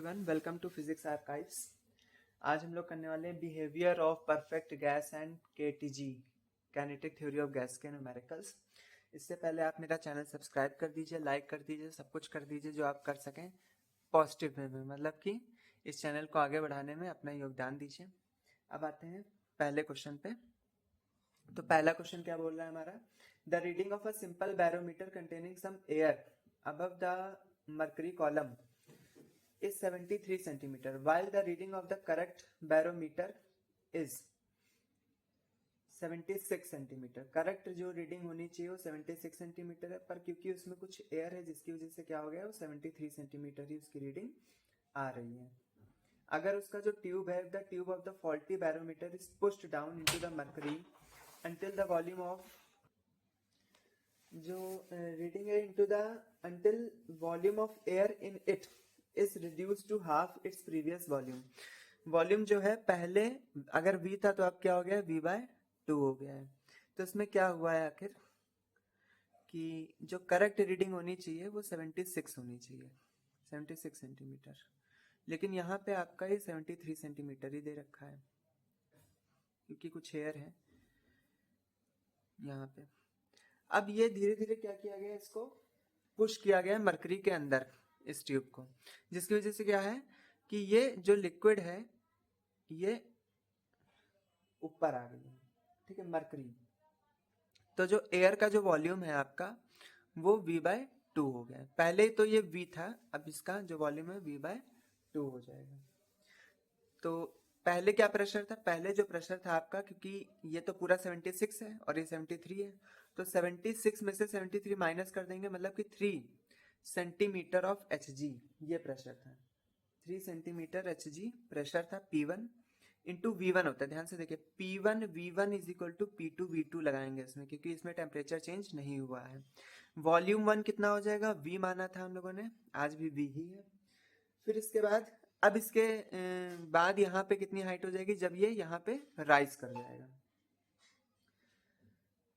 Everyone, welcome to physics archives. आज हम लोग करने वाले हैं behaviour of perfect gas and KTG, kinetic theory of gas के न्यूमेरिकल्स। इससे पहले आप मेरा चैनल सब्सक्राइब कर दीजिए, लाइक कर दीजिए, सब कुछ कर दीजिए जो आप कर सकें पॉजिटिव वे में, मतलब कि इस चैनल को आगे बढ़ाने में अपना योगदान दीजिए। अब आते हैं पहले क्वेश्चन पे। तो पहला क्वेश्चन क्या बोल रहा है हमारा, the reading of a simple barometer containing some air above the mercury column is 73 centimeter while the reading of the correct barometer is 76 centimetre. Correct जो रीडिंग होनी चाहिए वो 76 सेंटीमीटर है, पर क्योंकि उसमें कुछ एयर है जिसकी वजह से क्या हो गया, वो 73 सेंटीमीटर ही उसकी रीडिंग आ रही है। अगर उसका जो ट्यूब है, the tube of the faulty barometer is pushed down into the mercury until the volume of जो रीडिंग है into the until volume of air in it is reduce to half its previous volume. Volume जो है पहले अगर v था तो अब क्या हो गया, v/2 हो गया है। तो इसमें क्या हुआ है आखिर कि जो करेक्ट रीडिंग होनी चाहिए वो 76 होनी चाहिए, 76 सेंटीमीटर, लेकिन यहाँ पे आपका ये 73 सेंटीमीटर ही दे रखा है क्योंकि कुछ एयर है यहाँ पे। अब ये धीरे धीरे क्या किया गया, इसको पुश किया गया मरकरी के अंदर इस ट्यूब को, जिसकी वजह से क्या है कि ये जो लिक्विड है ये ऊपर आ गई है, ठीक है, मरकरी। तो जो एयर का जो वॉल्यूम है आपका वो v/2 हो गया है। पहले तो ये v था, अब इसका जो वॉल्यूम है v/2 हो जाएगा। तो पहले क्या प्रेशर था, पहले जो प्रेशर था आपका, क्योंकि ये तो पूरा 76 है और ये 73 है, तो 76 में से 73 माइनस कर देंगे, मतलब कि 3 सेंटीमीटर ऑफ Hg ये प्रेशर था। 3 सेंटीमीटर Hg प्रेशर था P1 इंटू V1 होता है। ध्यान से देखिए, P1 V1 is equal to P2 V2 लगाएंगे इसमें, क्योंकि इसमें टेम्परेचर चेंज नहीं हुआ है। वॉल्यूम 1 कितना हो जाएगा, V माना था हम लोगों ने, आज भी V ही है। फिर इसके बाद अब इसके बाद यहाँ पे कितनी हाइट हो जाएगी, जब ये यहाँ पे राइज कर जाएगा,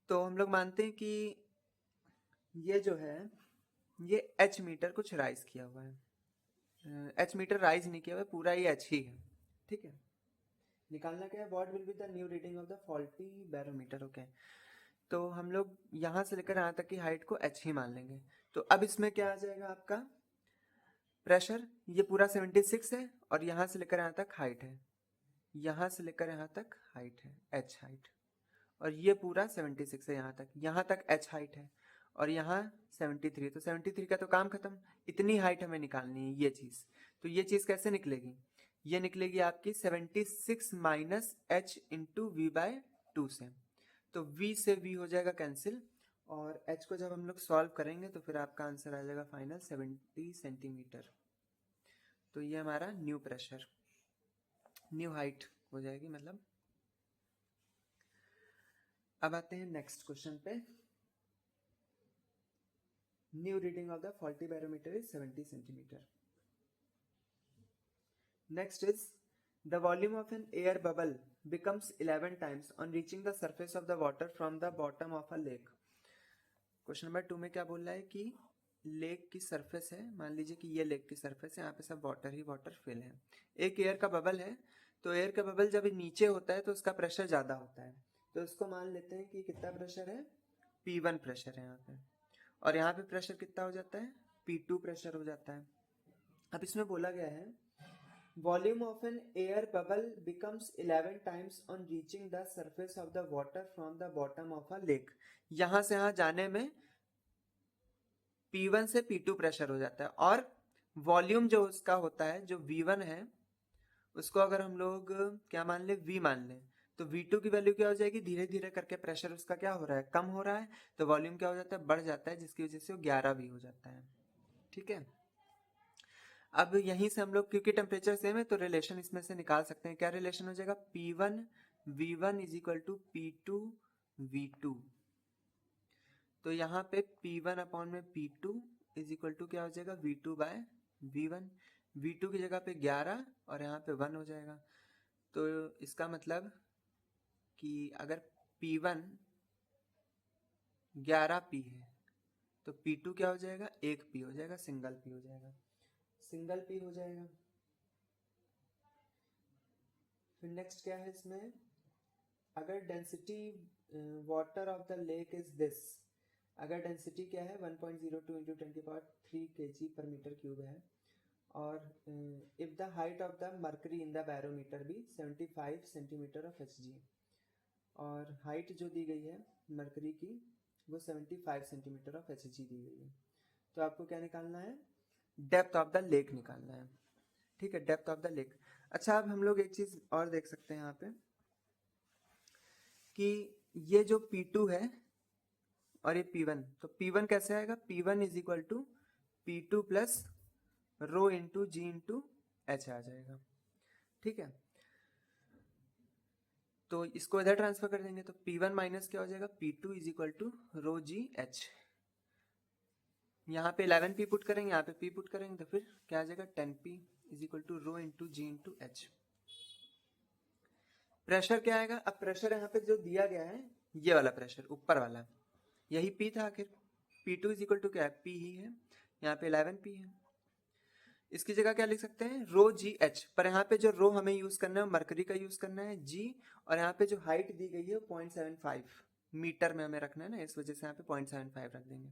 तो हम लोग मानते हैं कि ये जो है ये h मीटर कुछ राइज किया हुआ है। h मीटर राइज नहीं किया हुआ है, पूरा ये h ही है, ठीक है। निकालना क्या है, what will be the new reading of the faulty barometer. Okay, तो हम लोग यहाँ से लेकर यहाँ तक की हाइट को h ही मान लेंगे। तो अब इसमें क्या आ जाएगा आपका प्रेशर, ये पूरा 76 है और यहाँ से लेकर यहाँ तक हाइट है, यहाँ से लेकर यहाँ तक हाइट है h हाइट, और ये पूरा 76 है, यहाँ तक h हाइट है, और यहाँ 73। तो 73 का तो काम खत्म, इतनी हाइट हमें निकालनी है ये चीज। तो ये चीज कैसे निकलेगी, ये निकलेगी आपकी 76 माइनस h इंटू v/2 से। तो v से v हो जाएगा कैंसिल, और h को जब हम लोग सॉल्व करेंगे तो फिर आपका आंसर आ जाएगा फाइनल 70 सेंटीमीटर। तो ये हमारा न्यू प्रेशर, न्यू हाइट हो जाएगी मतलब। अब आते हैं नेक्स्ट क्वेश्चन पे। New reading of the faulty barometer is 70 centimetre. Next is the volume of an air bubble becomes 11 times on reaching the surface of the water from the bottom of a lake। Question number 2 में क्या बोल रहा है कि lake की surface है, मान लीजिए कि ये लेक की सरफेस है, यहाँ पे सब वाटर ही वाटर फिल है, एक एयर का बबल है। तो एयर का बबल जब नीचे होता है तो उसका प्रेशर ज्यादा होता है, तो इसको मान लेते हैं कि कितना प्रेशर है, P1 प्रेशर है यहाँ पे, और यहाँ पे प्रेशर कितना हो जाता है, P2 प्रेशर हो जाता है। अब इसमें बोला गया है volume of an air bubble becomes 11 times on reaching the surface of the water from the bottom of a lake. यहां से यहां जाने में P1 से P2 प्रेशर हो जाता है, और वॉल्यूम जो उसका होता है, जो V1 है, उसको अगर हम लोग क्या मान ले, V मान ले, तो V2 की वैल्यू क्या हो जाएगी, धीरे धीरे करके प्रेशर उसका क्या हो रहा है, कम हो रहा है, तो वॉल्यूम क्या हो जाता है, बढ़ जाता है, जिसकी वजह से वो 11 भी हो जाता है, ठीक है। अब यहीं से हम लोग, क्योंकि टेम्परेचर सेम है, तो रिलेशन इसमें से निकाल सकते हैं। क्या रिलेशन हो जाएगा, P1 V1 is equal to P2 V2। तो यहाँ पे P1 अपॉन में P2 इज इक्वल टू क्या हो जाएगा, V2 बाय V1। V2 की जगह पे 11 और यहाँ पे 1 हो जाएगा। तो इसका मतलब कि अगर P1 11P है तो P2 क्या हो जाएगा, 1P हो जाएगा, सिंगल P हो जाएगा, सिंगल P हो जाएगा। फिर नेक्स्ट क्या है इसमें, अगर density water of the lake is this, अगर डेंसिटी क्या है 1.02 इंटू 10⁻³ kg पर मीटर क्यूब है, और if the height of the mercury in the barometer भी 75 सेंटीमीटर ऑफ Hg, और हाइट जो दी गई है मर्करी की वो 75 सेंटीमीटर ऑफ Hg दी गई है, तो आपको क्या निकालना है, डेप्थ ऑफ द लेक निकालना है। ठीक है, डेप्थ ऑफ द लेक। अच्छा, अब हम लोग एक चीज और देख सकते हैं यहाँ पे कि ये जो P2 है और ये P1, तो P1 कैसे आएगा, P1 is equal to P2 plus rho into g into h आ जाएगा। ठीक है, तो इसको इधर ट्रांसफर कर देंगे तो P1 माइनस क्या हो जाएगा, P2 is equal to rho g h. यहाँ पे 11P पुट करेंगे, यहाँ पे P पुट करेंगे, तो फिर क्या आ जाएगा 10P is equal to rho into g into h. Pressure क्या आएगा, अब प्रेशर यहाँ पे जो दिया गया है ये वाला प्रेशर ऊपर वाला, यही P था आखिर, P2 इज इक्वल टू क्या है, P ही है, यहाँ पे 11P है। इसकी जगह क्या लिख सकते हैं, रो जी एच, पर यहाँ पे जो रो हमें यूज करना है मरकरी का यूज करना है जी, और यहाँ पे जो हाइट दी गई है 0.75 मीटर में हमें रखना है ना, इस वजह से यहाँ पे 0.75 रख देंगे।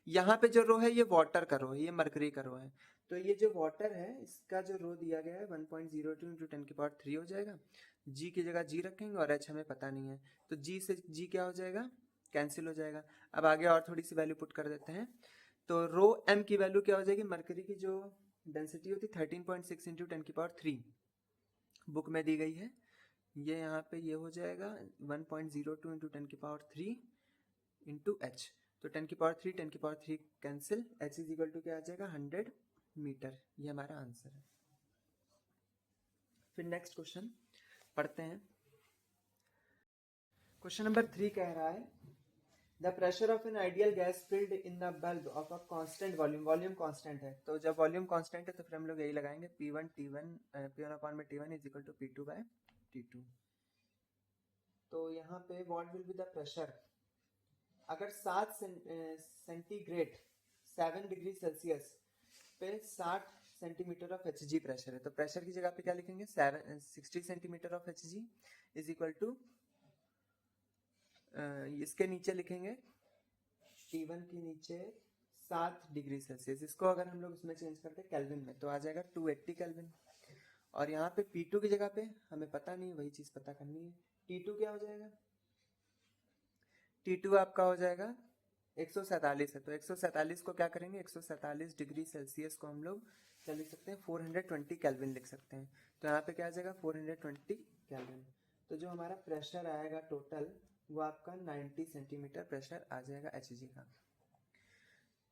यहाँ पे जो रो है ये वाटर का रो है, ये मरकरी का रो है, तो ये जो वाटर है इसका जो रो दिया गया है 1.02 इंटू 10⁻³ हो जाएगा। जी की जगह जी रखेंगे और एच हमें पता नहीं है, तो जी से जी क्या हो जाएगा, कैंसिल हो जाएगा। अब आगे और थोड़ी सी वैल्यू पुट कर देते हैं, तो रो एम की वैल्यू क्या हो जाएगी, मरकरी की जो डेंसिटी होती 13.6 इंटू 10⁻³ बुक में दी गई है, ये यहाँ पे ये हो जाएगा 1.02 इंटू 10⁻³ इंटू एच, तो 10⁻³ 10⁻³ cancel, h is equal to क्या आ जाएगा 100 मीटर, ये हमारा आंसर है। फिर नेक्स्ट क्वेश्चन पढ़ते हैं। क्वेश्चन नंबर 3 कह रहा है the pressure of an ideal gas filled in the bulb of a constant volume, volume constant है, तो जब वॉल्यूम कांस्टेंट है तो फिर हम लोग यही लगाएंगे P1 T1 P1 अपॉन में T1 is equal to P2 by T2। तो यहाँ पे what will be the pressure, अगर 7 सेंटीग्रेड 7 डिग्री सेल्सियस पे 60 सेंटीमीटर ऑफ Hg प्रेशर है, तो प्रेशर की जगह पे क्या लिखेंगे 60 centimetre of Hg is equal to, इसके नीचे लिखेंगे T1 के नीचे 7 डिग्री सेल्सियस, इसको अगर हम लोग इसमें चेंज करते हैं केल्विन में तो आ जाएगा 280 केल्विन, और यहाँ पे P2 की जगह पे हमें पता नहीं, वही चीज पता करनी है, T2 क्या हो जाएगा, T2 आपका हो जाएगा 147 है, तो 147 को क्या करेंगे, 147 डिग्री सेल्सियस को हम लोग क्या लिख सकते हैं 420 केल्विन लिख सकते हैं, तो यहाँ पे क्या आ जाएगा 420 केल्विन, तो जो हमारा प्रेशर आएगा टोटल वो आपका 90 सेंटीमीटर प्रेशर आ जाएगा Hg का।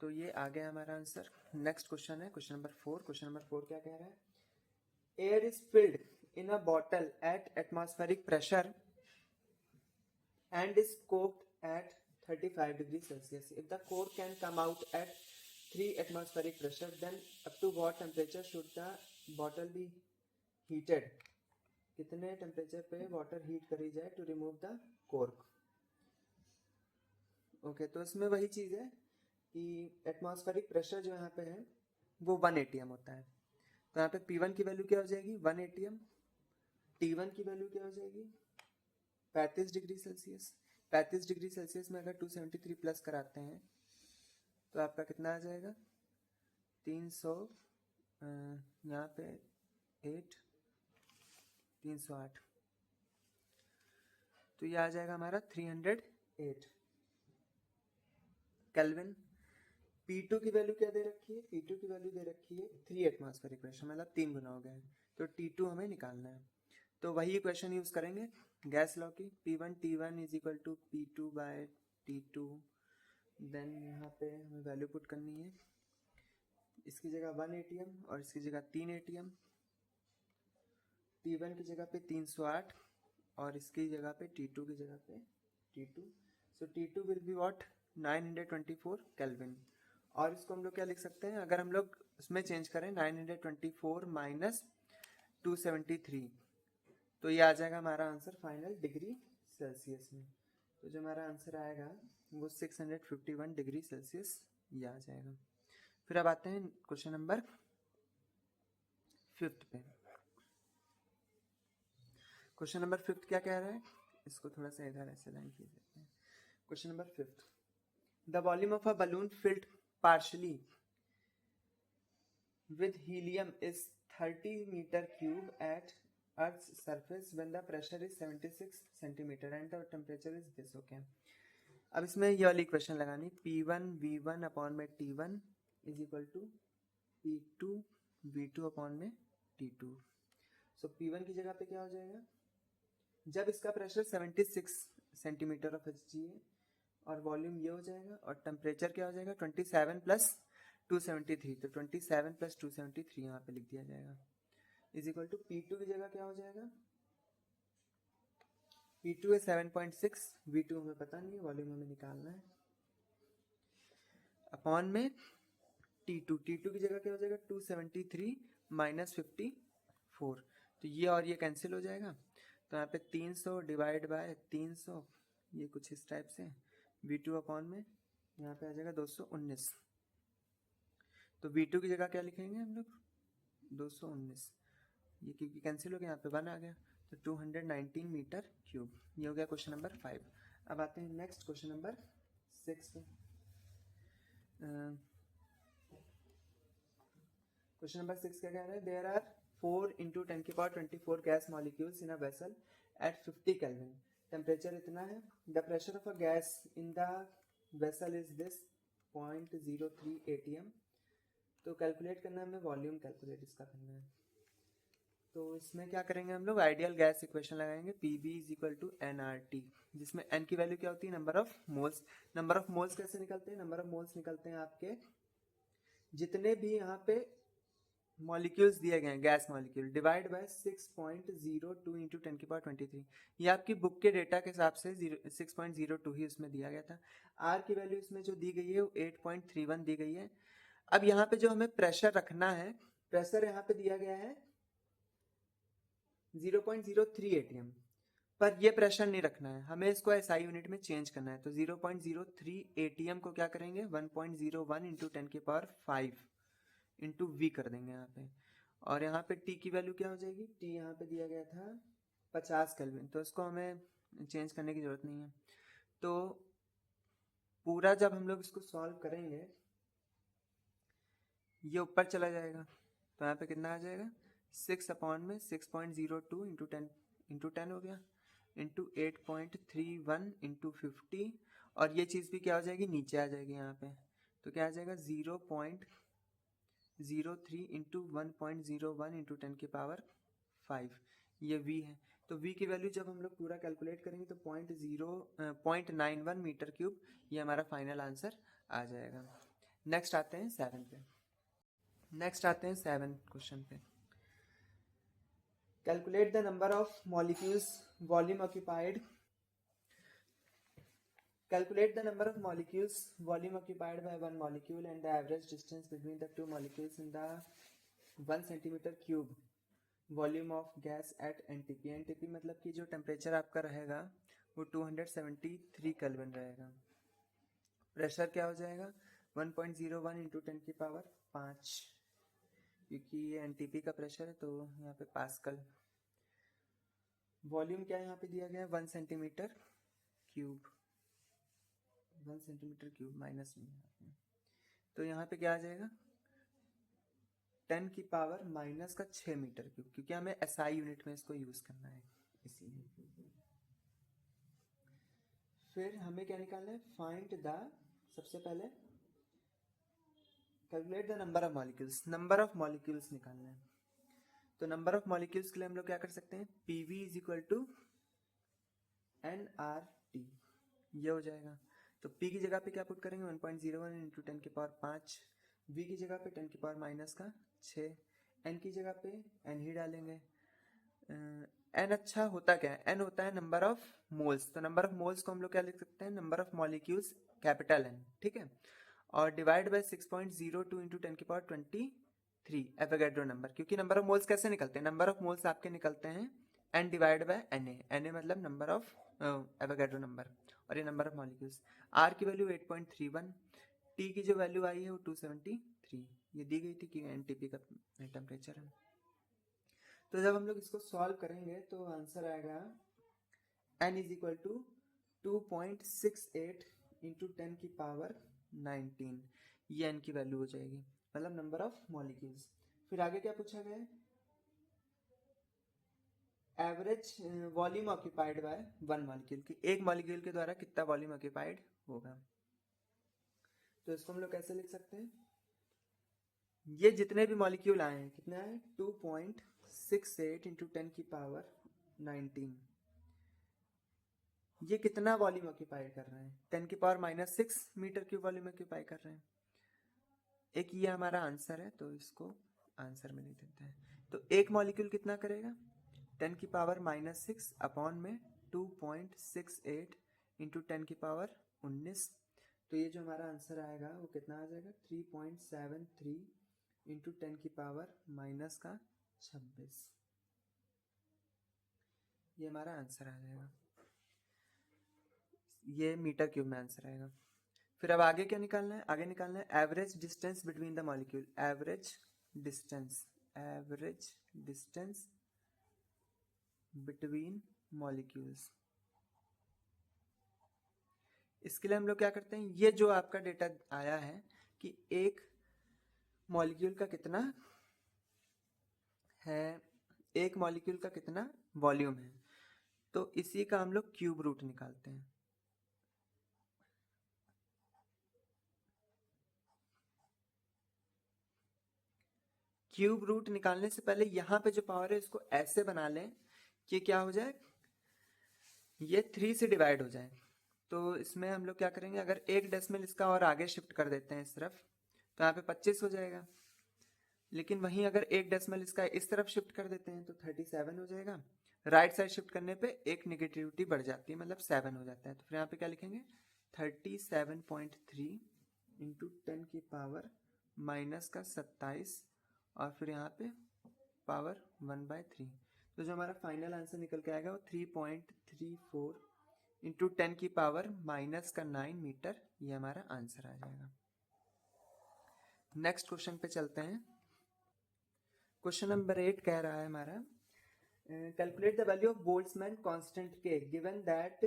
तो ये आ गया हमारा आंसर। नेक्स्ट क्वेश्चन है क्वेश्चन नंबर 4। क्वेश्चन नंबर 4 क्या कह रहा है, air is filled in a bottle at atmospheric pressure and is cooked at 35 degrees Celsius. If the core can come out at 3 atmospheric pressure, then up to what temperature should the bottle be heated? कितने temperature पे water heat करी जाए to remove the cork. Okay, तो इसमें वही चीज है कि एटमॉस्फेरिक प्रेशर जो यहाँ पे है वो 1 atm होता है, तो यहाँ पे P1 की वैल्यू क्या हो जाएगी 1 atm, T1 की वैल्यू क्या हो जाएगी 35 डिग्री सेल्सियस। 35 डिग्री सेल्सियस में अगर 273 प्लस कराते हैं तो आपका कितना आ जाएगा 300, यहाँ पे 8 308, तो ये आ जाएगा हमारा 308 केल्विन। P2 की वैल्यू क्या दे रखी है, P2 की वैल्यू दे रखी है 3 एटमॉस्फेरिक प्रेशर, मतलब 3 गुना हो गया है, तो T2 हमें निकालना है, तो वही इक्वेशन यूज करेंगे गैस लॉ की, P1 T1 is equal to P2 by T2, then यहाँ पे हमें वैल्यू पुट करनी है, इसकी जगह 1 atm और इसकी जगह 3 atm, T1 की जगह पे 308 और इसकी जगह पे T2 की जगह पे T2, so T2 will be what 924 kelvin, और इसको हम लोग क्या लिख सकते हैं, अगर हम लोग उसमें चेंज करें 924 माइनस 273, तो ये आ जाएगा हमारा आंसर फाइनल डिग्री सेल्सियस में, तो जो हमारा आंसर आएगा वो 651 डिग्री सेल्सियस ये आ जाएगा। फिर अब आते हैं क्वेश्चन नंबर 5 पे। क्वेश्चन नंबर 5 क्या कह रहा है, इसको थोड़ा सा इधर ऐसे लाइन खींच देते हैं। Question number 5, the volume of a balloon field partially with helium is 30 meter cube at Earth's surface when the pressure is 76 centimeter and the temperature is this. Okay, अब इसमें ये वाली इक्वेशन लगानी, P1 V1 अपॉन में T1 is equal to P2 V2 upon में T2। सो P1 की जगह पे क्या हो जाएगा, जब इसका प्रेशर 76 सेंटीमीटर ऑफ Hg है और वॉल्यूम ये हो जाएगा और टेम्परेचर क्या हो जाएगा 27 प्लस 273, तो 27 प्लस 273 यहाँ पे लिख दिया जाएगा इज इक्वल टू P2 की जगह क्या हो जाएगा, P2 है 7.6, V2 हमें पता नहीं है, वॉल्यूम हमें निकालना है, अपॉन में T2 की जगह क्या हो जाएगा 273 माइनस 54, तो ये और ये कैंसिल हो जाएगा, तो यहाँ पे 300 डिवाइड बाय 300, ये कुछ इस टाइप से, V2 अपॉन में यहाँ पे आ जाएगा 219, तो V2 की जगह क्या लिखेंगे हम लोग 219, ये क्योंकि कैंसिल हो गया, यहाँ पे 1 आ गया, तो 219 मीटर क्यूब। ये हो गया क्वेश्चन नंबर 5। अब आते हैं नेक्स्ट क्वेश्चन नंबर 6 पे। क्वेश्चन नंबर 6 क्या कह रहा है, there are 4 × 10⁻24 gas molecules in a vessel at 50 kelvin, temperature इतना है, the pressure of a gas in the vessel is this 0.03 atm। तो कैलकुलेट करना है हमें, वॉल्यूम कैलकुलेट इसका करना है, तो इसमें क्या करेंगे हम लोग, आइडियल गैस इक्वेशन लगाएंगे, PV is equal to nRT, जिसमें n की वैल्यू क्या होती है, number of moles. Number of moles कैसे निकलते हैं, नंबर ऑफ मोल्स निकलते हैं आपके जितने भी यहाँ पे मॉलिक्यूल्स दिए गए हैं, gas molecule, divide by 6.02 into 10⁻23, ये आपकी बुक के डेटा के हिसाब से 6.02 ही उसमें दिया गया था। R की वैल्यू इसमें जो दी गई है वो 8.31 दी गई है। अब यहाँ पे जो हमें प्रेशर रखना है, प्रेशर यहाँ पे दिया गया है 0.03 atm, पर ये प्रेशर नहीं रखना है, हमें इसको SI यूनिट में चेंज करना है, तो 0.03 atm को क्या करेंगे 1.01 इंटू 10⁵ इंटू V कर देंगे यहाँ पे, और यहाँ पे T की वैल्यू क्या हो जाएगी, T यहाँ पे दिया गया था 50 केल्विन, तो इसको हमें चेंज करने की जरूरत नहीं है। तो पूरा जब हम लोग इसको सॉल्व करेंगे ये ऊपर चला जाएगा, तो यहाँ पे कितना आ जाएगा 6 अपॉन में 6.02 इंटू 10 हो गया, इंटू 8.31 इंटू 50, और ये चीज़ भी क्या हो जाएगी नीचे आ जाएगी यहाँ पे, तो क्या आ जाएगा 0.03 इंटू 1.01 इंटू 10⁵, ये V है। तो V की वैल्यू जब हम लोग पूरा कैलकुलेट करेंगे तो 0.91 मीटर क्यूब, ये हमारा फाइनल आंसर आ जाएगा। नेक्स्ट आते हैं 7 पे। नेक्स्ट आते हैं 7 क्वेश्चन पे। Calculate the number of molecules volume occupied, calculate the number of molecules volume occupied by one molecule and the average distance between the two molecules in the 1 centimeter cube volume of gas at NTP। NTP मतलब कि जो temperature आपका रहेगा वो 273 kelvin रहेगा, pressure क्या हो जाएगा 1.01 इंटू 10⁵, क्योंकि ये NTP का प्रेशर है तो यहाँ पे पास्कल। वॉल्यूम क्या यहाँ पे दिया गया है 1 centimetre cube, 1 centimetre cube minus में, तो यहाँ पे क्या आ जाएगा 10⁻⁻6 मीटर क्यूब, क्योंकि हमें SI यूनिट में इसको यूज करना है इसीलिए। फिर हमें क्या निकालना है, फाइंड द, सबसे पहले calculate the number of molecules, number of molecules निकालना है। तो नंबर ऑफ मॉलिक्यूल्स के लिए हम लोग क्या कर सकते हैं, PV is equal to nRT, ये हो जाएगा। तो P की जगह पे क्या पुट करेंगे 1.01 इंटू 10⁵, V की जगह पे 10⁻⁻6, N की जगह पे N ही डालेंगे। N अच्छा होता क्या है, N होता है नंबर ऑफ मोल्स, तो नंबर ऑफ मोल्स को हम लोग क्या लिख सकते हैं, number of molecules capital N, ठीक है, और divide by 6.02 into 10⁻23 Avogadro number, क्योंकि नंबर ऑफ मोल्स कैसे निकलते हैं, नंबर ऑफ मोल्स आपके निकलते हैं N divide by Na, Na मतलब नंबर ऑफ एवोगैड्रो नंबर, और ये नंबर ऑफ मॉलिक्यूल्स। R की वैल्यू 8.31, T की जो वैल्यू आई है वो 273, ये दी गई थी कि NTP का टेम्परेचर है। तो जब हम लोग इसको सॉल्व करेंगे तो आंसर आएगा n is equal to 2.68 into 10 की पावर 19, ये n की वैल्यू हो जाएगी, मतलब नंबर ऑफ मॉलिक्यूल्स। फिर आगे क्या पूछा गया है, average volume occupied by one molecule, की एक मॉलिक्यूल के द्वारा कितना वॉल्यूम ऑक्यूपाइड होगा। तो इसको हम लोग कैसे लिख सकते हैं, ये जितने भी मॉलिक्यूल आए हैं कितने आए 2.68 इंटू 10 की पावर 19, ये कितना वॉल्यूम ऑक्यूपाई कर रहे हैं 10 की power -6 metre cube volume occupy कर रहे हैं। एक ये हमारा आंसर है, तो इसको आंसर में लिख देते हैं। तो एक मॉलिक्यूल कितना करेगा 10 की पावर -6 अपॉन में 2.68 इंटू 10 की पावर 19, तो ये जो हमारा आंसर आएगा वो कितना आ जाएगा 3.73 इंटू 10 की पावर -26, ये हमारा आंसर आ जाएगा, ये मीटर क्यूब में आंसर आएगा। फिर अब आगे क्या निकालना है, आगे निकालना है average distance between the molecule, average distance between molecules. इसके लिए हम लोग क्या करते हैं, ये जो आपका डेटा आया है कि एक मॉलिक्यूल का कितना है, एक मॉलिक्यूल का कितना वॉल्यूम है, तो इसी का हम लोग क्यूब रूट निकालते हैं। क्यूब रूट निकालने से पहले यहां पे जो पावर है इसको ऐसे बना लें कि क्या हो जाए, ये 3 से डिवाइड हो जाए। तो इसमें हम लोग क्या करेंगे, अगर एक डेसिमल इसका और आगे शिफ्ट कर देते हैं इस तरफ, तो यहाँ पे 25 हो जाएगा। लेकिन वहीं अगर एक डेसिमल इसका इस तरफ शिफ्ट कर देते हैं तो 37 हो जाएगा। राइट साइड शिफ्ट करने पे एक निगेटिविटी बढ़ जाती है, मतलब 7 हो जाता है। तो फिर यहाँ पे क्या लिखेंगे 37.3 इंटू 10 की पावर -27, और फिर यहाँ पे पावर 1/3। तो जो हमारा फाइनल आंसर निकल के आएगा वो 3.34 इंटू 10 की पावर -9 मीटर, ये हमारा आंसर आ जाएगा। नेक्स्ट क्वेश्चन पे चलते हैं। क्वेश्चन नंबर 8 कह रहा है हमारा, calculate the value of Boltzmann constant के given that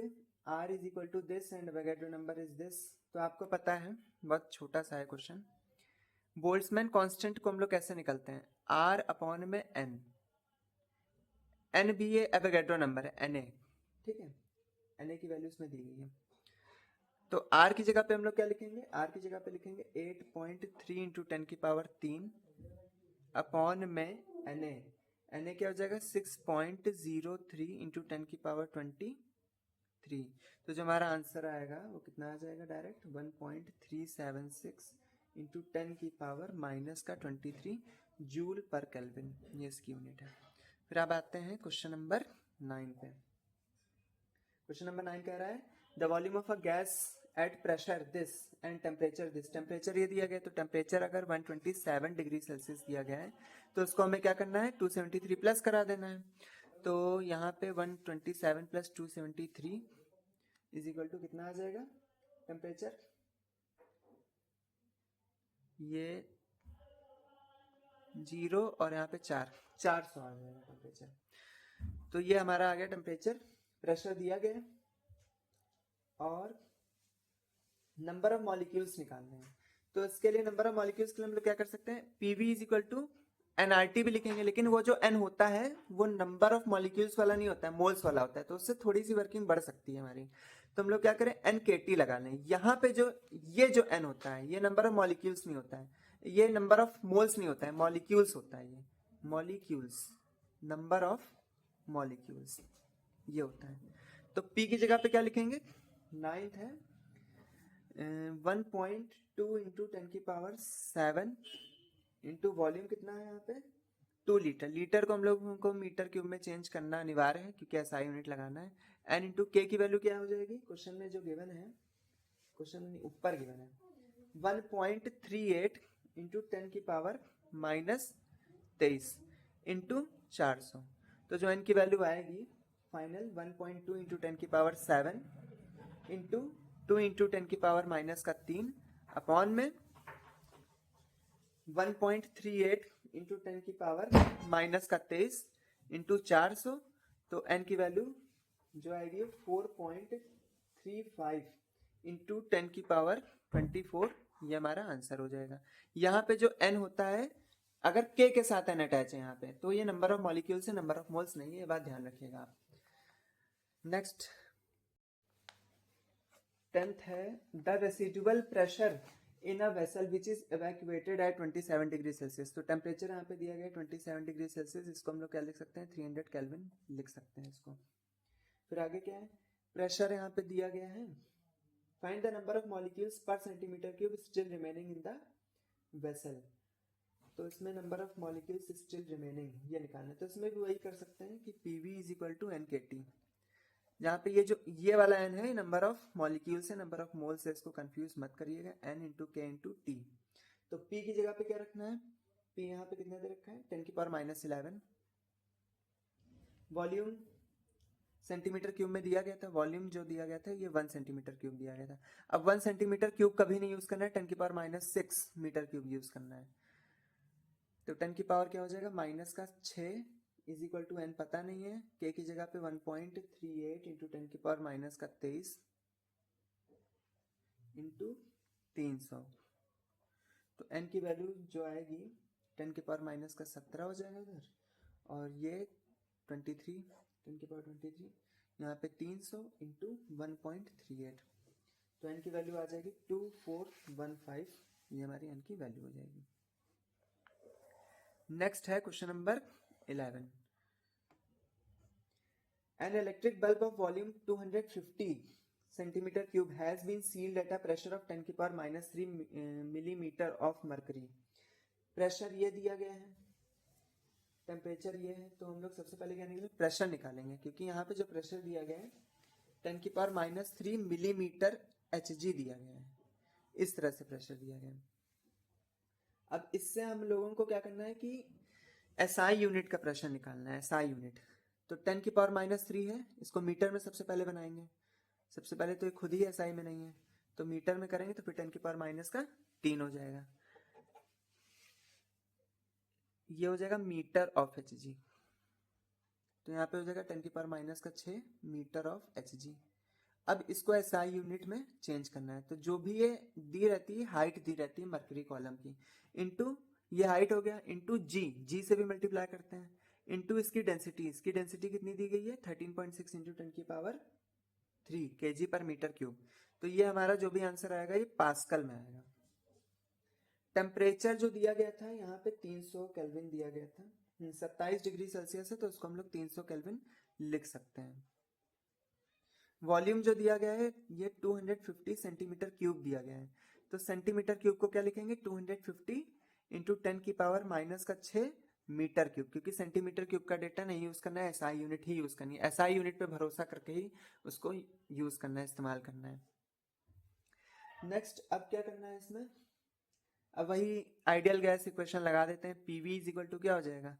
r is equal to this and Avogadro number is this. तो आपको पता है, बहुत छोटा सा है क्वेश्चन। बोल्ट्जमैन कांस्टेंट को हम लोग कैसे निकलते हैं, r अपॉन में n भी ये एवोगैड्रो नंबर है na, ठीक है, na की वैल्यू इसमें दी गई है। तो r की जगह पे हम लोग क्या लिखेंगे, r की जगह पे लिखेंगे 8.3 इंटू 10 की पावर 3 अपॉन में na क्या हो जाएगा 6.03 इंटू 10 की पावर 23। तो जो हमारा आंसर आएगा वो कितना आ जाएगा, डायरेक्ट 1.376 इंटू 10 की पावर -23 जूल पर केल्विन, ये इसकी यूनिट है। फिर अब आते हैं क्वेश्चन नंबर 9 पे। क्वेश्चन नंबर 9 कह रहा है the volume of a gas at pressure this and temperature this. Temperature ये दिया गया, तो टेम्परेचर अगर 127 डिग्री सेल्सियस दिया गया है तो उसको हमें क्या करना है 273 प्लस करा देना है। तो यहाँ पे 127 प्लस 273 इज इक्वल टू कितना आ जाएगा टेम्परेचर, ये 0 और यहाँ पे 400 आ जाएगा टेम्परेचर। तो ये हमारा आ गया टेम्परेचर, प्रेशर दिया गया और नंबर ऑफ मॉलिक्यूल्स निकालने हैं। तो इसके लिए नंबर ऑफ मॉलिक्यूल्स के लिए हम लोग क्या कर सकते हैं, PV is equal to nRT भी लिखेंगे, लेकिन वो जो एन होता है वो नंबर ऑफ मॉलिक्यूल्स वाला नहीं होता है, मोल्स वाला होता है, तो उससे थोड़ी सी वर्किंग बढ़ सकती है हमारी। तो हम लोग क्या करें एन के टी लगा लें। यहाँ पे जो ये जो एन होता है ये नंबर ऑफ मॉलिक्यूल्स नहीं होता है, ये नंबर ऑफ मोल्स नहीं होता है, मॉलिक्यूल्स होता है, ये मॉलिक्यूल्स, नंबर ऑफ मॉलिक्यूल्स ये होता है। तो पी की जगह पे क्या लिखेंगे, 9th है 1.2 इंटू 10 की पावर 7 इंटू वॉल्यूम कितना है यहाँ पे 2 लीटर। लीटर को हम लोगों को मीटर क्यूब में चेंज करना अनिवार्य है क्योंकि एसआई यूनिट लगाना है। एन इंटू के की वैल्यू क्या हो जाएगी, क्वेश्चन में जो गिवन है, क्वेश्चन में ऊपर गिवन है 1.38 इंटू 10 की पावर -23 इंटू 400। तो जो एन की वैल्यू आएगी फाइनल 1.2 इंटू 10 की पावर 7 इंटू 2 इंटू 10 की पावर -3 अपॉन में 1.38 इंटू 10 की पावर -23 इंटू 400, तो n की वैल्यू जो आएगी 4.35 इंटू 10 की पावर 24, ये हमारा आंसर हो जाएगा। यहाँ पे जो n होता है, अगर k के साथ n अटैच है यहाँ पे, तो ये नंबर ऑफ मॉलिक्यूल्स है, नंबर ऑफ मोल्स नहीं है, ये बात ध्यान रखिएगा आप। नेक्स्ट 10th है the residual pressure in a vessel which is evacuated at 27 degree Celsius. तो टेम्परेचर यहाँ पे दिया गया है 27 डिग्री सेल्सियस, इसको हम लोग क्या लिख सकते हैं, 300 केल्विन लिख सकते हैं इसको। फिर आगे क्या है, प्रेशर यहाँ पे दिया गया है, find the number of molecules per centimetre cube still remaining in the vessel. तो इसमें number of molecules still remaining ये निकालना है, तो इसमें भी वही कर सकते हैं कि PV is equal to n k T. यहाँ पे ये जो ये वाला n है, नंबर ऑफ मॉलिक्यूल्स है, नंबर ऑफ मोल्स है, इसको कंफ्यूज मत करिएगा, n into k into T. तो p की जगह पे क्या रखना है, p यहाँ पे कितना दे रखा है, 10 की पावर -11। वॉल्यूम सेंटीमीटर क्यूब में दिया गया था, वॉल्यूम जो दिया गया था ये 1 सेंटीमीटर क्यूब दिया गया था। अब 1 सेंटीमीटर क्यूब कभी नहीं यूज करना है, 10 की पावर -6 मीटर क्यूब यूज करना है। तो 10 की पावर क्या हो जाएगा, माइनस का 6 इज इक्वल टू n पता नहीं है, k की जगह पे 1.38 इंटू 10 की पावर -23 इंटू 300। तो n की वैल्यू जो आएगी 10 की पावर -17 हो जाएगा इधर, और ये 23, 10 की पावर 23, यहाँ पे 300 इंटू 1.38, तो n की वैल्यू आ जाएगी 2415, ये हमारी n की वैल्यू हो जाएगी। नेक्स्ट है question number 11। An electric bulb of volume 250 centimeter cube has been sealed at a pressure of 10 की power -3 millimeter of mercury। Pressure ये दिया गया है, टेम्परेचर ये है, तो हम लोग सबसे पहले क्या निकालेंगे, प्रेशर निकालेंगे, क्योंकि यहाँ पे जो प्रेशर दिया गया है 10 की पावर -3 मिलीमीटर Hg दिया गया है, इस तरह से प्रेशर दिया गया है। अब इससे हम लोगों को क्या करना है कि SI यूनिट का प्रेशर निकालना है, SI यूनिट। तो 10 की पावर -3 है, इसको मीटर में सबसे पहले बनाएंगे। सबसे पहले तो ये खुद ही SI में नहीं है, तो मीटर में करेंगे तो फिर 10 की पावर -3 हो जाएगा, ये हो जाएगा मीटर ऑफ Hg। तो यहाँ पे हो जाएगा 10 की पावर -6 मीटर ऑफ Hg। अब इसको SI यूनिट में चेंज करना है, तो जो भी ये दी रहती है, हाइट दी रहती है मर्करी कॉलम की, इंटू ये हाइट हो गया, इंटू जी से भी मल्टीप्लाई करते हैं, इंटू इसकी डेंसिटी कितनी दी गई है, 13.6 इंटू 10 की पावर 3 kg पर मीटर क्यूब। तो ये हमारा जो भी आंसर आएगा ये पास्कल में आएगा। टेम्परेचर जो दिया गया था यहाँ पे 300 केल्विन दिया गया था, 27 डिग्री सेल्सियस है, तो उसको हम लोग 300 केल्विन लिख सकते हैं। वॉल्यूम जो दिया गया है ये 250 सेंटीमीटर क्यूब दिया गया है, तो सेंटीमीटर क्यूब को क्या लिखेंगे, 250 इंटू 10 की पावर -6 मीटर क्यूब, क्योंकि सेंटीमीटर क्यूब का डेटा नहीं यूज करना है, SI यूनिट ही यूज करनी है, SI यूनिट पे भरोसा करके ही उसको यूज करना है, इस्तेमाल करना है। नेक्स्ट अब क्या करना है इसमें, अब वही आइडियल गैस इक्वेशन लगा देते हैं, PV इज इक्वल टू क्या हो जाएगा,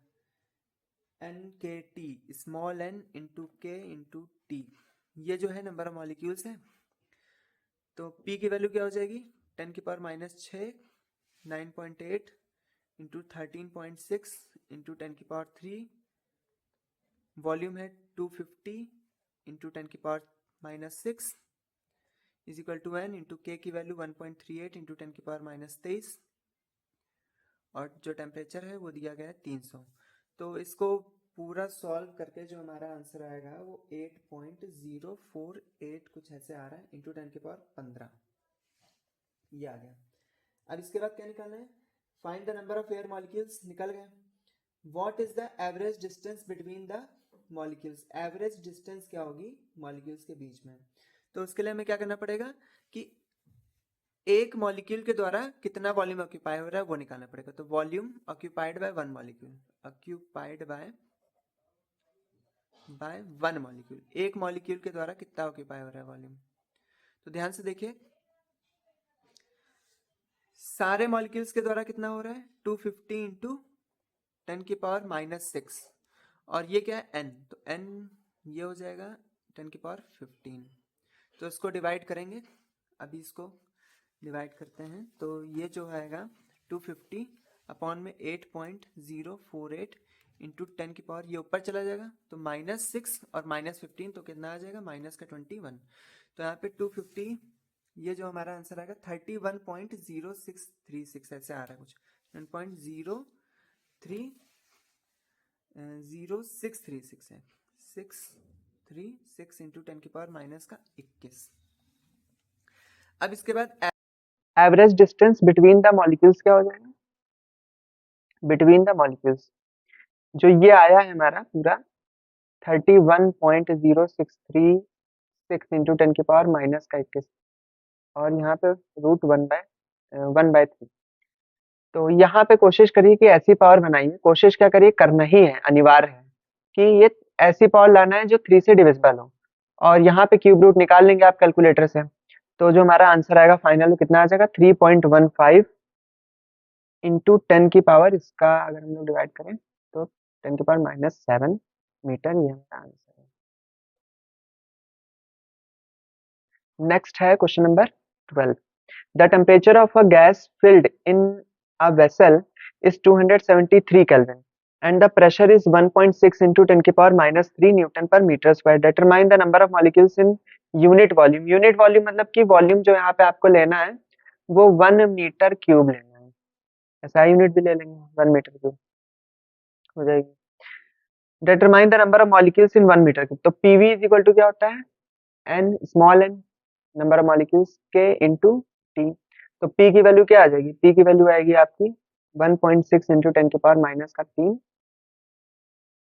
NKT, small n into K into T। ये जो है नंबर ऑफ मॉलिक्यूल्स है, तो P की वैल्यू क्या हो जाएगी, 10 की पावर -6 9.8 इंटू 13.6 इंटू 10 की पावर 3, वॉल्यूम है 250 इंटू 10 की power -6 is equal to n into K की वैल्यू 1.38 इंटू 10 की पावर -23, और जो टेम्परेचर है वो दिया गया है 300। तो इसको पूरा सॉल्व करके जो हमारा आंसर आएगा वो 8.048 कुछ ऐसे आ रहा है, इंटू 10 की पावर 15, ये आ गया। अब इसके बाद क्या निकालना है, find the number of air molecules, निकल गया। What is the average distance between the molecules, average distance क्या होगी मॉलिक्यूल्स के बीच में। तो उसके लिए हमें क्या करना पड़ेगा कि एक मॉलिक्यूल के द्वारा कितना वॉल्यूम ऑक्यूपाई हो रहा है वो निकालना पड़ेगा। तो volume occupied by one molecule, occupied by one molecule, एक मॉलिक्यूल के द्वारा कितना ऑक्यूपाई हो रहा है वॉल्यूम। तो ध्यान से देखिए, सारे मॉलिक्यूल्स के द्वारा कितना हो रहा है, 250 इंटू 10 की पावर -6, और ये क्या है n, तो n ये हो जाएगा 10 की पावर 15। तो इसको डिवाइड करेंगे, अभी इसको डिवाइड करते हैं, तो ये जो आएगा 250 अपॉन में 8.048 इंटू 10 की पावर, ये ऊपर चला जाएगा तो -6 और -15 तो कितना आ जाएगा, माइनस का 21। तो यहाँ पे 250, ये जो हमारा आंसर आएगा 31.0636 ऐसे आ रहा है कुछ, 1.0636 है, 636 इंटू 10 की पावर माइनस का 21। अब इसके बाद average distance between the molecules क्या हो जाएगा, बिटवीन द मॉलिक्यूल्स जो ये आया है हमारा पूरा 31.0636 इंटू 10 की पावर माइनस का 21 और यहाँ पे √1/3। तो यहाँ पे कोशिश करिए कि ऐसी पावर बनाइए, कोशिश क्या करिए, करना ही है, अनिवार्य है कि ये ऐसी पावर लाना है जो 3 से डिविजिबल हो, और यहाँ पे क्यूब रूट निकाल लेंगे आप कैलकुलेटर से, तो जो हमारा आंसर आएगा फाइनल में कितना आ जाएगा 3.15 इंटू 10 की पावर, इसका अगर हम लोग डिवाइड करें तो 10 की पावर -7 मीटर, ये हमारा आंसर है। नेक्स्ट है question number 12। The temperature of a gas filled in a vessel is 273 Kelvin and the pressure is 1.6 into 10 की power -3 Newton per meter square. Determine the number of molecules in unit volume. Unit volume मतलब कि volume जो यहाँ पे आपको लेना है वो 1 मीटर क्यूब लेना है, ऐसा यूनिट भी ले लेंगे 1 मीटर क्यूब हो जाएगी। Determine the number of molecules in 1 metre cube, तो PV इज इक्वल टू क्या होता है, n small n number of molecules के इंटू टी। तो पी की वैल्यू क्या आ जाएगी, पी की वैल्यू आएगी आपकी 1.6 इंटू 10 की पावर माइनस का 3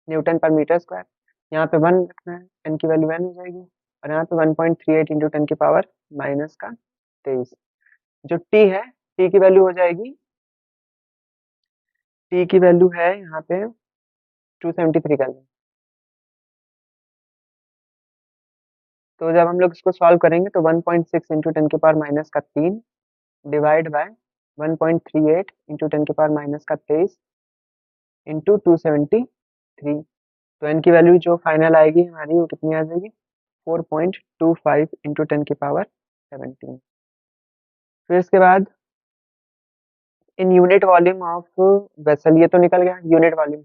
न्यूटन पर मीटर स्क्वायर। यहाँ पे 1 रखना है, एन की वैल्यू n हो जाएगी, और यहाँ पे 1.38 इंटू 10 की पावर माइनस का 23। जो टी है, टी की वैल्यू हो जाएगी, टी की वैल्यू है यहाँ पे 273 केल्विन। तो जब हम लोग इसको सॉल्व करेंगे तो 1.6 इंटू 10 की पावर माइनस का 3 डिवाइड बाय 1.38 इंटू 10 की पावर माइनस का 23 इंटू 273। तो एन की वैल्यू जो फाइनल आएगी हमारी वो कितनी आ जाएगी, 4.25 इंटू 10 की पावर 17। फिर इसके बाद in unit volume of vessel, ये तो निकल गया यूनिट वॉल्यूम।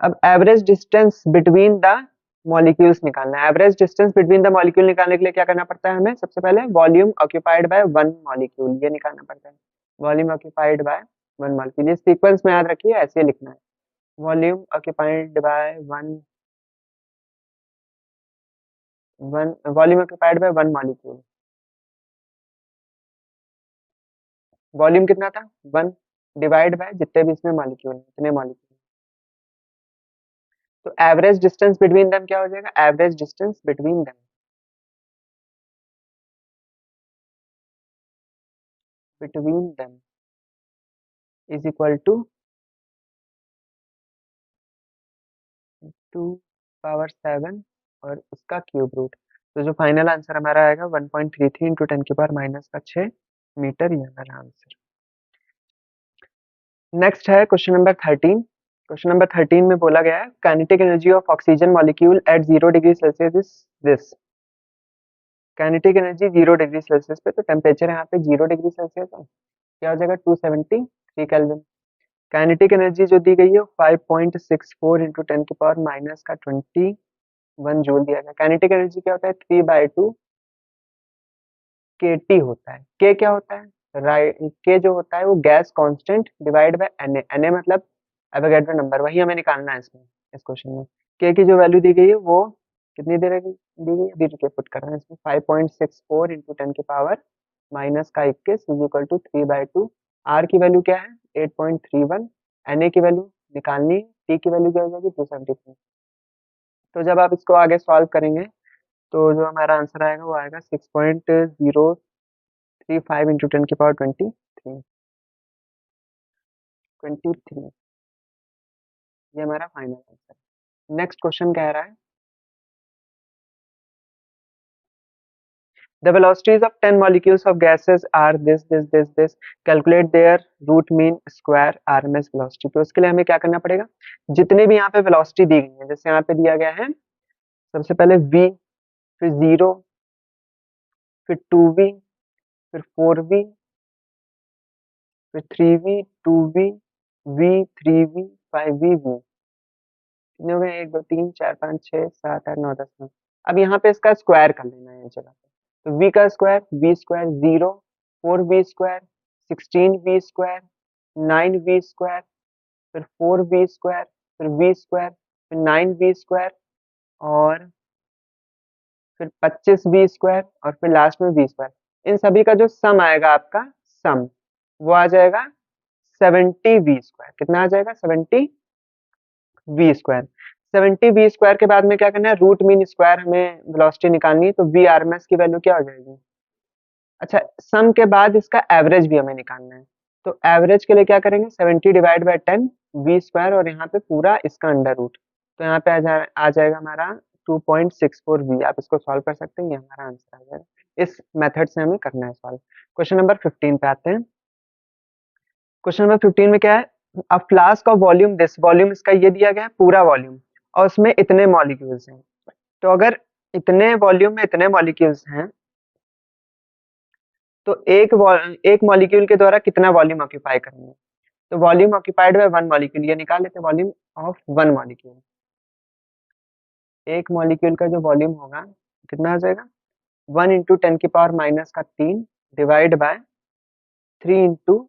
अब average distance between the molecules निकालना है। Average distance between the molecule निकालने के लिए क्या करना पड़ता है हमें, सबसे पहले volume occupied by one molecule, ये निकालना पड़ता है, volume occupied by one molecule. ये सीक्वेंस में याद रखिए, ऐसे लिखना है, volume occupied by one volume occupied by one molecule. Volume कितना था 1 डिवाइड बाय जितने भी इसमें मॉलिक्यूल है इतने मॉलिक्यूल। तो एवरेज डिस्टेंस बिटवीन देम क्या हो जाएगा, average distance between them is equal to 2 power 7 और उसका क्यूब रूट। तो जो फाइनल आंसर हमारा आएगा 1.33 इंटू 10 की पावर माइनस का 6 मीटर, ये हमारा आंसर। नेक्स्ट है क्वेश्चन नंबर 13। क्वेश्चन नंबर 13 में बोला गया है kinetic energy of oxygen molecule eight 0 degree Celsius is this. Kinetic energy 0 degree Celsius पे, तो टेम्परेचर यहाँ पे 0 डिग्री सेल्सियस है, क्या हो जाएगा 273 केल्विन। काइनेटिक एनर्जी जो दी गई है 5.64 इंटू 10 की पावर माइनस का 21 जूल दिया गया। काइनेटिक एनर्जी क्या होता है 3/2 KT होता है। के क्या होता है, राइट, के जो होता है वो gas constant divide by Na। Na मतलब एवोगैड्रो नंबर, वही हमें निकालना है इसमें, इस क्वेश्चन में। के की जो वैल्यू दी गई है वो कितनी दी गई, अभी रुके पुट कर रहे हैं इसमें, 5.64 इंटू 10 की पावर माइनस का 21 इज इक्वल टू 3/2। आर की वैल्यू क्या है 8.31। Na की वैल्यू निकालनी, टी की वैल्यू क्या हो जाएगी 273। तो जब आप इसको आगे सॉल्व करेंगे तो जो हमारा आंसर आएगा वो आएगा 6.035 इंटू 10 की पावर 23। ये हमारा फाइनल आंसर। नेक्स्ट क्वेश्चन कह रहा है the velocities of 10 molecules of gases are this, calculate their root mean square RMS velocity। तो इसके लिए हमें क्या करना पड़ेगा, जितने भी यहाँ पे वेलोसिटी दी गई है, जैसे यहाँ पे दिया गया है सबसे पहले v, फिर 0, फिर 2v, फिर 4v, फिर 3v, 2v, v, 3v, 5v, v। कितने हो गए 1 2 3 4 5 6 7 8 9 10 11। अब यहाँ पे इसका स्क्वायर कर लेना है जगह पे, तो v का square v square 0 4v square 16v square 9v square फिर 4v स्क्वायर फिर v स्क्वायर फिर 9v स्क्वायर और फिर 25v स्क्वायर और फिर लास्ट में v स्क्वायर। इन सभी का जो सम आएगा आपका सम वो आ जाएगा 70v स्क्वायर। कितना आ जाएगा 70v स्क्वायर। 70v स्क्वायर के बाद में क्या करना है, रूट मीन स्क्वायर हमें वेलोसिटी निकालनी है, तो v आरएमएस की वैल्यू क्या हो जाएगी। अच्छा, सम के बाद इसका एवरेज भी हमें निकालना है, तो एवरेज के लिए क्या करेंगे 70 डिवाइड बाय 10 v स्क्वायर और यहाँ पे पूरा इसका अंडर रूट, तो यहाँ पे आ जाएगा हमारा 2.64 v। आप इसको सॉल्व कर सकते हैं, ये हमारा आंसर आ जाएगा। इस मेथड से हमें करना है सॉल्व। क्वेश्चन नंबर 15 पे आते हैं। क्वेश्चन नंबर 15 में क्या है, a flask of volume this, volume इसका ये दिया गया है पूरा वॉल्यूम और उसमें इतने मॉलिक्यूल्स हैं। तो अगर इतने वॉल्यूम में इतने मॉलिक्यूल्स हैं तो एक मॉलिक्यूल के द्वारा कितना वॉल्यूम ऑक्यूपाई करेंगे, तो volume occupied by one molecule, ये निकाल लेते हैं वॉल्यूम ऑफ वन मॉलिक्यूल। एक मॉलिक्यूल का जो वॉल्यूम होगा कितना आ जाएगा 1 इंटू 10 की पावर माइनस का 3 डिवाइड बाय 3 इंटू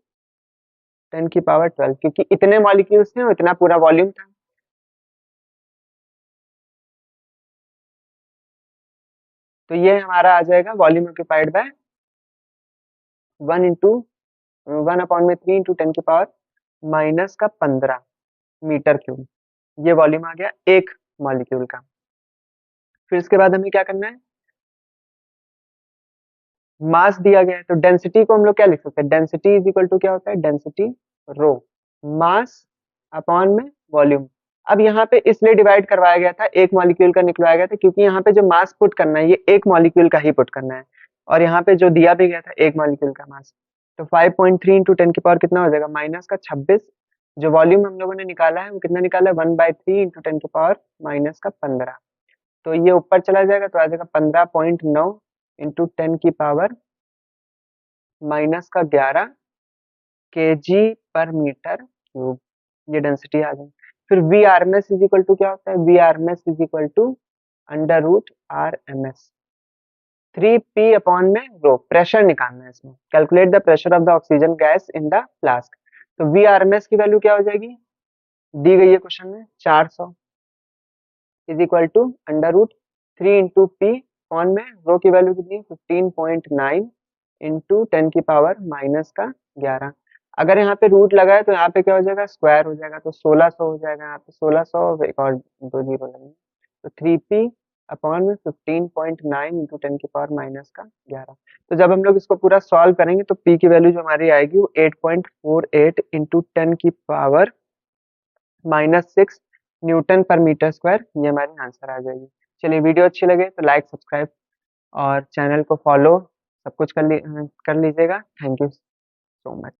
10 की पावर 12, क्योंकि इतने मॉलिक्यूल्स थे और इतना पूरा वॉल्यूम था। तो ये हमारा आ जाएगा volume occupied by 1 into 1 upon में 3 इंटू 10 की पावर माइनस का 15 मीटर क्यूब। ये वॉल्यूम आ गया एक मॉलिक्यूल का। फिर इसके बाद हमें क्या करना है, मास दिया गया है तो डेंसिटी को हम लोग क्या लिख सकते हैं, डेंसिटी इज इक्वल टू क्या होता है, डेंसिटी रो मास अपॉन में वॉल्यूम। अब यहाँ पे इसलिए डिवाइड करवाया गया था, एक मॉलिक्यूल का निकलवाया गया था, क्योंकि यहाँ पे जो मास पुट करना है ये एक मॉलिक्यूल का ही पुट करना है, और यहाँ पे जो दिया भी गया था एक मॉलिक्यूल का मास। तो 5.3 इंटू 10 की पावर कितना हो जाएगा माइनस का 26। जो वॉल्यूम हम लोगों ने निकाला है वो कितना निकाला है 1/3 इंटू 10 की पावर माइनस का 15। तो ये ऊपर चला जाएगा तो आ जाएगा 15.9 इंटू 10 की पावर माइनस का 11 kg पर मीटर क्यूब। ये डेंसिटी आ गई। फिर V R M S is equal to क्या होता है, V R M S is equal to under root R M S 3p upon में रो। प्रेशर निकालना है इसमें, calculate the pressure of the oxygen gas in the flask. तो V R M S की value क्या हो जाएगी, दी गई है क्वेश्चन में 400 is equal to under root 3 into p upon में रो की वैल्यू कितनी 15.9 इंटू 10 की पावर माइनस का 11। अगर यहाँ पे रूट लगा है तो यहाँ पे क्या हो जाएगा स्क्वायर हो जाएगा, तो 1600 हो जाएगा। यहाँ पे 1600 एक और 2 जीरो लगेंगे, तो 3p अपॉन में 15.9 इंटू 10 की पावर माइनस का 11। तो जब हम लोग इसको पूरा सॉल्व करेंगे तो p की वैल्यू जो हमारी आएगी वो 8.48 इंटू 10 की पावर -6 न्यूटन पर मीटर स्क्वायर, ये हमारी आंसर आ जाएगी। चलिए, वीडियो अच्छी लगे तो लाइक सब्सक्राइब और चैनल को फॉलो सब कुछ कर लीजिएगा। Thank you so much.